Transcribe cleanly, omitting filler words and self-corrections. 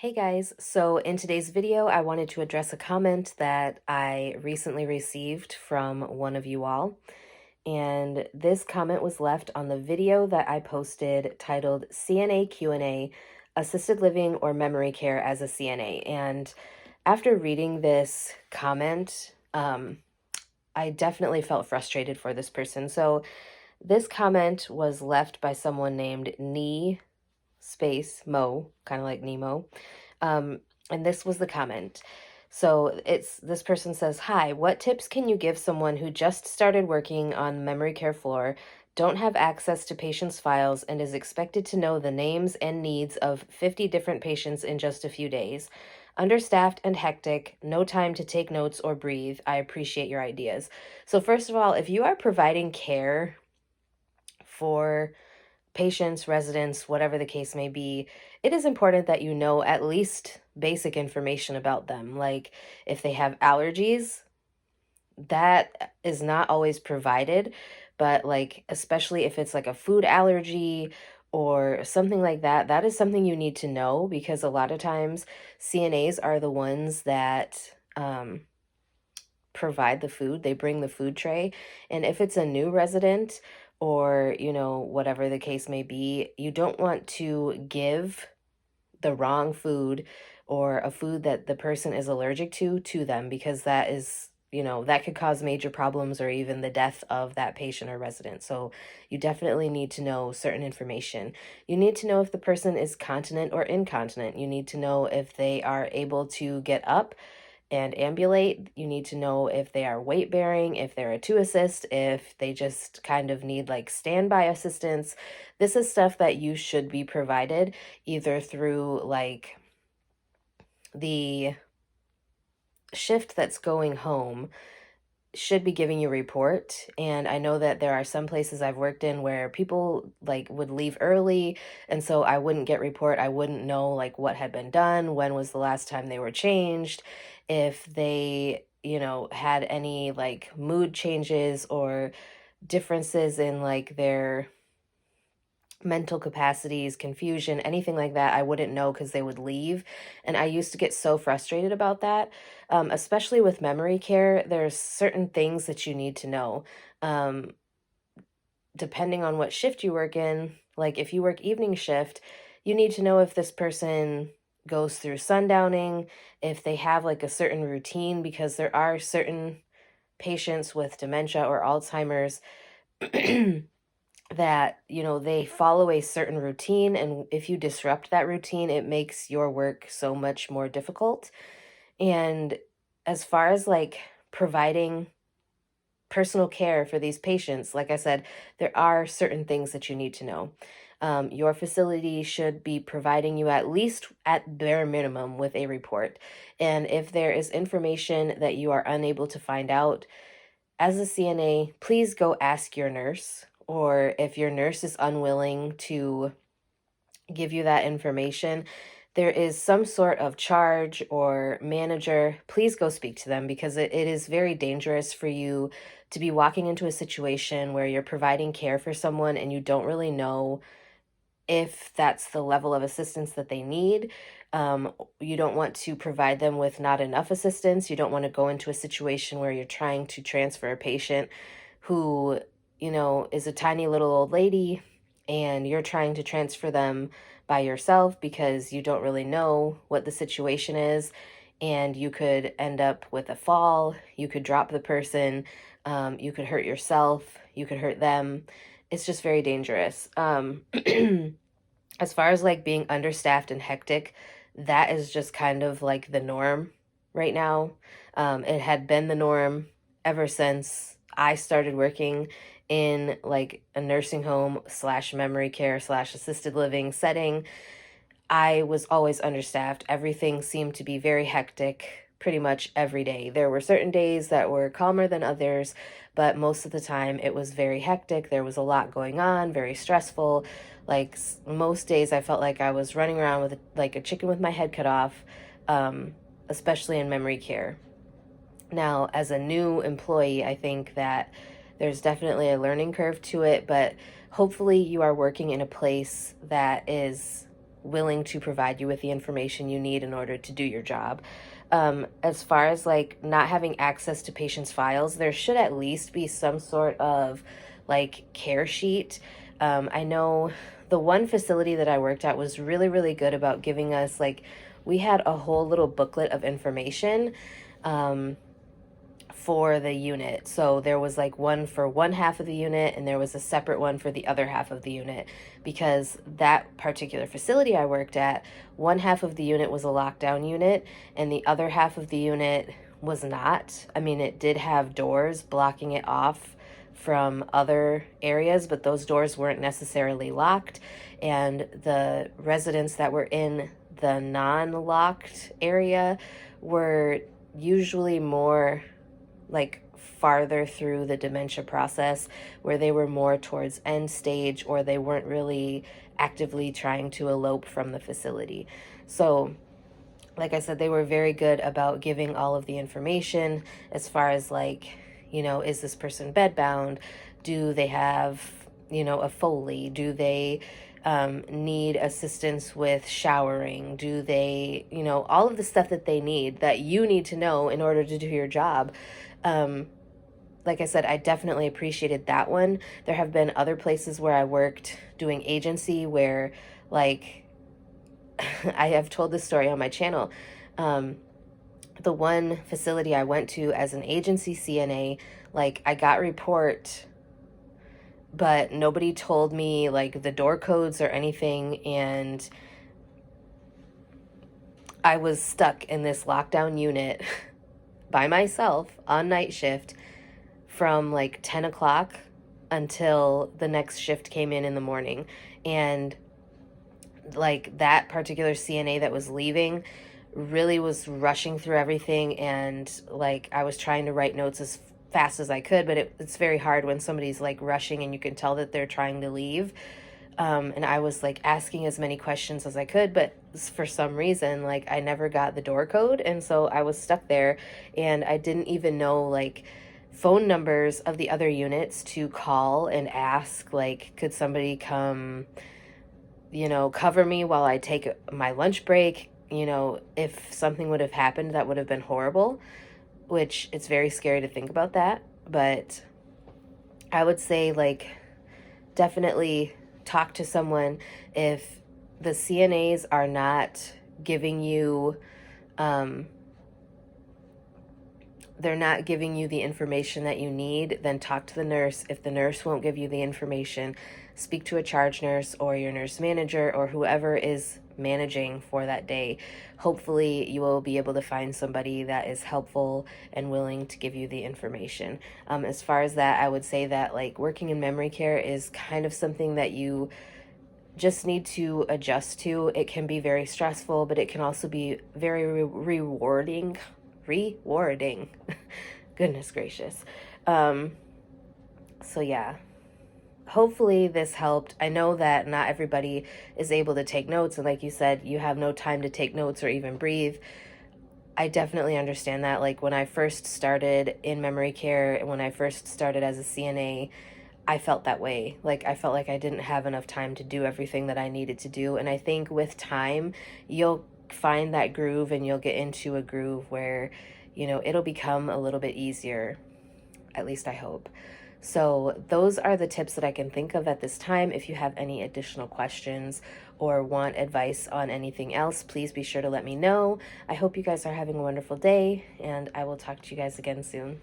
Hey guys, so in today's video, I wanted to address a comment that I recently received from one of you all. And this comment was left on the video that I posted titled CNA Q&A, Assisted Living or Memory Care as a CNA. And after reading this comment, I definitely felt frustrated for this person. So this comment was left by someone named Nee space Mo, kind of like Nemo. Um, and this was the comment. So it's this person says, "Hi, what tips can you give someone who just started working on the memory care floor, don't have access to patients' files, and is expected to know the names and needs of 50 different patients in just a few days? Understaffed and hectic, no time to take notes or breathe. I appreciate your ideas." So first of all, if you are providing care for patients, residents, whatever the case may be, it is important that you know at least basic information about them. Like if they have allergies, that is not always provided, but like especially if it's like a food allergy or something like that, that is something you need to know because a lot of times CNAs are the ones that provide the food. They bring the food tray. And if it's a new resident or, whatever the case may be, you don't want to give the wrong food or a food that the person is allergic to them because that is, that could cause major problems or even the death of that patient or resident. So you definitely need to know certain information. You need to know if the person is continent or incontinent. You need to know if they are able to get up and ambulate. You need to know if they are weight bearing, if they're a two assist, if they just kind of need like standby assistance. This is stuff that you should be provided either through like the shift that's going home should be giving you a report. And I know that there are some places I've worked in where people like would leave early, and so I wouldn't get report. I wouldn't know like what had been done, when was the last time they were changed, if they, had any like mood changes or differences in like their mental capacities, confusion, anything like that, I wouldn't know because they would leave. And I used to get so frustrated about that. Especially with memory care, there's certain things that you need to know. Um, Depending on what shift you work in, like if you work evening shift, you need to know if this person goes through sundowning, if they have like a certain routine, because there are certain patients with dementia or Alzheimer's that, they follow a certain routine, and if you disrupt that routine, it makes your work so much more difficult. And as far as like providing personal care for these patients, like I said, there are certain things that you need to know. Your facility should be providing you at least at bare minimum with a report. And if there is information that you are unable to find out, as a CNA, please go ask your nurse, or if your nurse is unwilling to give you that information, there is some sort of charge or manager, please go speak to them because it is very dangerous for you to be walking into a situation where you're providing care for someone and you don't really know if that's the level of assistance that they need. You don't want to provide them with not enough assistance. You don't want to go into a situation where you're trying to transfer a patient who, is a tiny little old lady and you're trying to transfer them by yourself because you don't really know what the situation is. And you could end up with a fall, you could drop the person, you could hurt yourself, you could hurt them. It's just very dangerous. As far as like being understaffed and hectic, that is just kind of like the norm right now. It had been the norm ever since I started working in like a nursing home slash memory care slash assisted living setting. I was always understaffed. Everything seemed to be very hectic pretty much every day. There were certain days that were calmer than others, but most of the time it was very hectic. There was a lot going on, very stressful. Like most days I felt like I was running around with like a chicken with my head cut off, especially in memory care. Now, as a new employee, I think that there's definitely a learning curve to it, but hopefully you are working in a place that is willing to provide you with the information you need in order to do your job. As far as like not having access to patients' files, there should at least be some sort of like care sheet. I know the one facility that I worked at was really, really good about giving us like, we had a whole little booklet of information. For the unit. So there was like one for one half of the unit and there was a separate one for the other half of the unit, because that particular facility I worked at, one half of the unit was a lockdown unit and the other half of the unit was not. I mean, it did have doors blocking it off from other areas, but those doors weren't necessarily locked, and the residents that were in the non-locked area were usually more like farther through the dementia process, where they were more towards end stage, or they weren't really actively trying to elope from the facility. So like I said, they were very good about giving all of the information as far as like, is this person bedbound? Do they have, a Foley? Do they need assistance with showering? Do they, all of the stuff that they need, that you need to know in order to do your job. Like I said, I definitely appreciated that one. There have been other places where I worked doing agency where, like, I have told this story on my channel. The one facility I went to as an agency CNA, like, I got report, but nobody told me, like, the door codes or anything, and I was stuck in this lockdown unit by myself on night shift from like 10 o'clock until the next shift came in the morning. And like that particular CNA that was leaving really was rushing through everything, and like I was trying to write notes as fast as I could, but it's very hard when somebody's like rushing and you can tell that they're trying to leave. And I was like asking as many questions as I could, but for some reason, like I never got the door code. And so I was stuck there, and I didn't even know like phone numbers of the other units to call and ask, like, could somebody come, cover me while I take my lunch break? If something would have happened, that would have been horrible, which it's very scary to think about that. But I would say, like, definitely talk to someone if the CNAs are not giving you, they're not giving you the information that you need, then talk to the nurse. If the nurse won't give you the information, speak to a charge nurse or your nurse manager or whoever is managing for that day. Hopefully you will be able to find somebody that is helpful and willing to give you the information. As far as that, I would say that like working in memory care is kind of something that you just need to adjust to. It can be very stressful, but it can also be very rewarding. Goodness gracious. So yeah, hopefully this helped. I know that not everybody is able to take notes, and like you said, you have no time to take notes or even breathe. I definitely understand that. Like when I first started in memory care and when I first started as a CNA, I felt that way. Like I felt like I didn't have enough time to do everything that I needed to do. And I think with time, you'll find that groove and you'll get into a groove where, it'll become a little bit easier. At least I hope. So those are the tips that I can think of at this time. If you have any additional questions or want advice on anything else, please be sure to let me know. I hope you guys are having a wonderful day, and I will talk to you guys again soon.